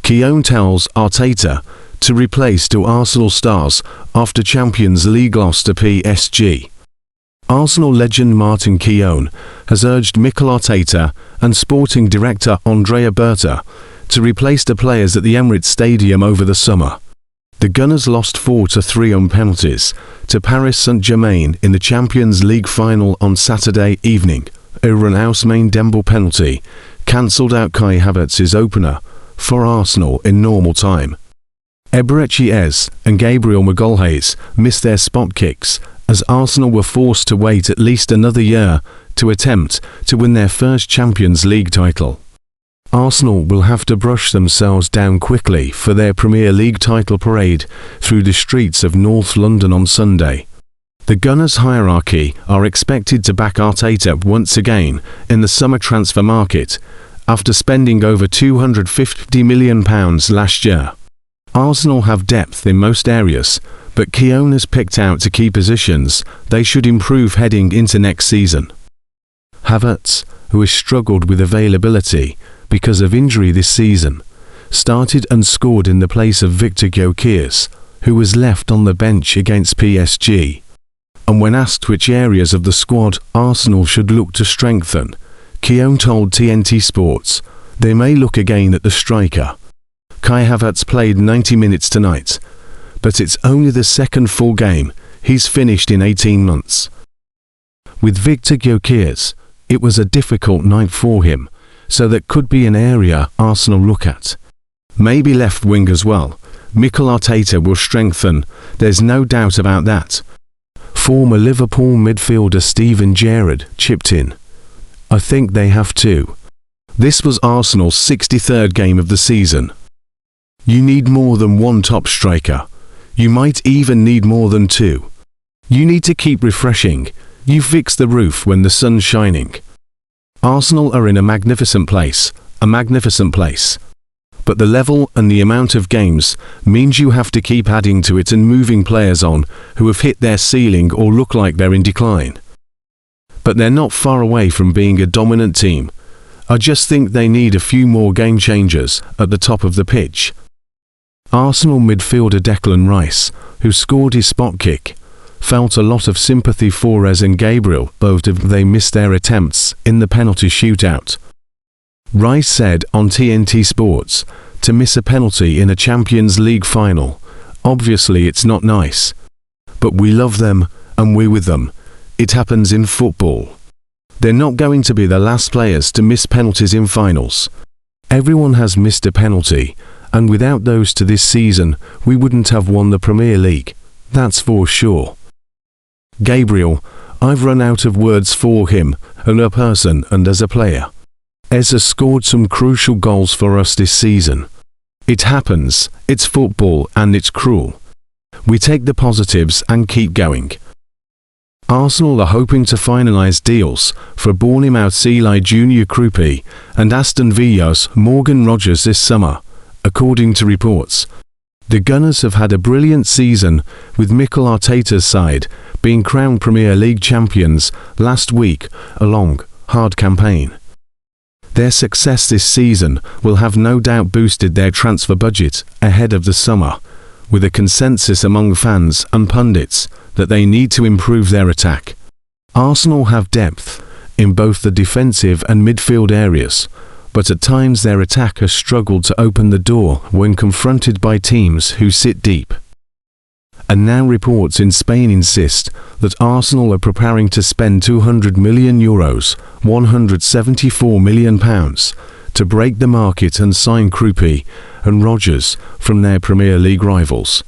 Keown tells Arteta to replace two Arsenal stars after Champions League loss to PSG. Arsenal legend Martin Keown has urged Mikel Arteta and sporting director Andrea Berta to replace the players at the Emirates Stadium over the summer. The Gunners lost 4-3 on penalties to Paris Saint-Germain in the Champions League final on Saturday evening over an Ousmane Dembele penalty cancelled out Kai Havertz's opener for Arsenal in normal time. Eberechi Eze and Gabriel Magalhaes missed their spot kicks as Arsenal were forced to wait at least another year to attempt to win their first Champions League title. Arsenal will have to brush themselves down quickly for their Premier League title parade through the streets of North London on Sunday. The Gunners' hierarchy are expected to back Arteta once again in the summer transfer market after spending over £250 million last year. Arsenal have depth in most areas, but Keown has picked out the key positions they should improve heading into next season. Havertz, who has struggled with availability because of injury this season, started and scored in the place of Victor Gyökeres, who was left on the bench against PSG. And when asked which areas of the squad Arsenal should look to strengthen, Keown told TNT Sports they may look again at the striker. Kai Havertz played 90 minutes tonight, but it's only the second full game he's finished in 18 months. With Victor Gyökeres, it was a difficult night for him, so that could be an area Arsenal look at. Maybe left wing as well. Mikel Arteta will strengthen, there's no doubt about that. Former Liverpool midfielder Steven Gerrard chipped in. I think they have to. This was Arsenal's 63rd game of the season. You need more than one top striker. You might even need more than two. You need to keep refreshing. You fix the roof when the sun's shining. Arsenal are in a magnificent place. But the level and the amount of games means you have to keep adding to it and moving players on who have hit their ceiling or look like they're in decline. But they're not far away from being a dominant team. I just think they need a few more game changers at the top of the pitch. Arsenal midfielder Declan Rice, who scored his spot kick, felt a lot of sympathy for Eze and Gabriel, both of they missed their attempts in the penalty shootout. Rice said on TNT Sports, to miss a penalty in a Champions League final, obviously it's not nice. But we love them and we're with them. It happens in football. They're not going to be the last players to miss penalties in finals. Everyone has missed a penalty, and without those to this season, we wouldn't have won the Premier League. That's for sure. Gabriel, I've run out of words for him, as a person and as a player. Eze has scored some crucial goals for us this season. It happens, it's football and it's cruel. We take the positives and keep going. Arsenal are hoping to finalise deals for Bournemouth Eli Junior Krupi and Aston Villa's Morgan Rogers this summer, according to reports. The Gunners have had a brilliant season, with Mikel Arteta's side being crowned Premier League champions last week, a long, hard campaign. Their success this season will have no doubt boosted their transfer budget ahead of the summer, with a consensus among fans and pundits that they need to improve their attack. Arsenal have depth in both the defensive and midfield areas, but at times their attack has struggled to open the door when confronted by teams who sit deep. And now reports in Spain insist that Arsenal are preparing to spend €200 million, £174 million, to break the market and sign Krupi and Rogers from their Premier League rivals.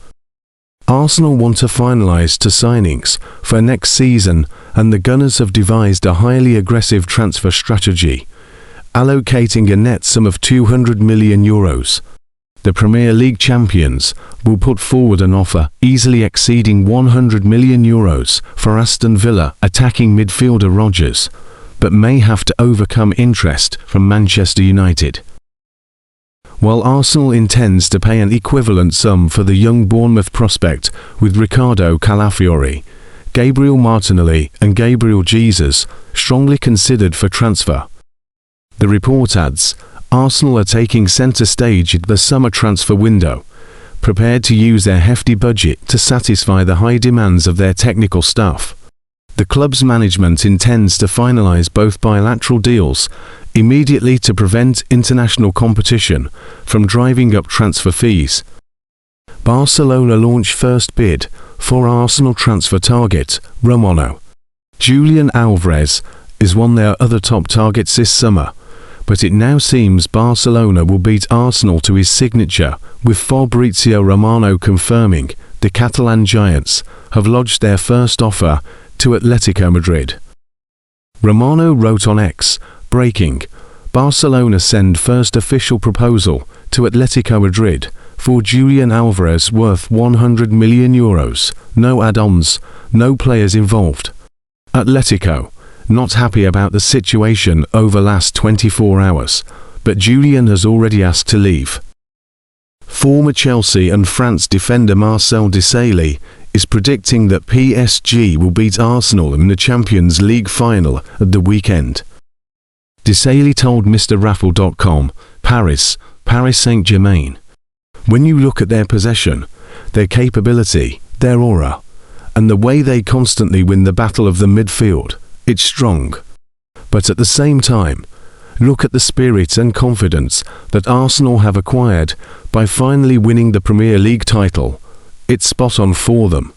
Arsenal want to finalise two signings for next season, and the Gunners have devised a highly aggressive transfer strategy, allocating a net sum of €200 million. The Premier League champions will put forward an offer easily exceeding €100 million for Aston Villa attacking midfielder Rogers, but may have to overcome interest from Manchester United. While Arsenal intends to pay an equivalent sum for the young Bournemouth prospect with Ricardo Calafiori, Gabriel Martinelli and Gabriel Jesus strongly considered for transfer. The report adds, Arsenal are taking centre stage at the summer transfer window, prepared to use their hefty budget to satisfy the high demands of their technical staff. The club's management intends to finalise both bilateral deals immediately to prevent international competition from driving up transfer fees. Barcelona launch first bid for Arsenal transfer target, Romano. Julian Alvarez is one of their other top targets this summer, but it now seems Barcelona will beat Arsenal to his signature, with Fabrizio Romano confirming the Catalan giants have lodged their first offer to Atletico Madrid. Romano wrote on X, breaking, Barcelona send first official proposal to Atletico Madrid for Julian Alvarez worth €100 million, no add-ons, no players involved. Atletico, not happy about the situation over last 24 hours, but Julian has already asked to leave. Former Chelsea and France defender Marcel Desailly is predicting that PSG will beat Arsenal in the Champions League final at the weekend. Desailly told MrRaffle.com, Paris Saint-Germain. When you look at their possession, their capability, their aura, and the way they constantly win the battle of the midfield, it's strong. But at the same time, look at the spirit and confidence that Arsenal have acquired by finally winning the Premier League title. It's spot on for them.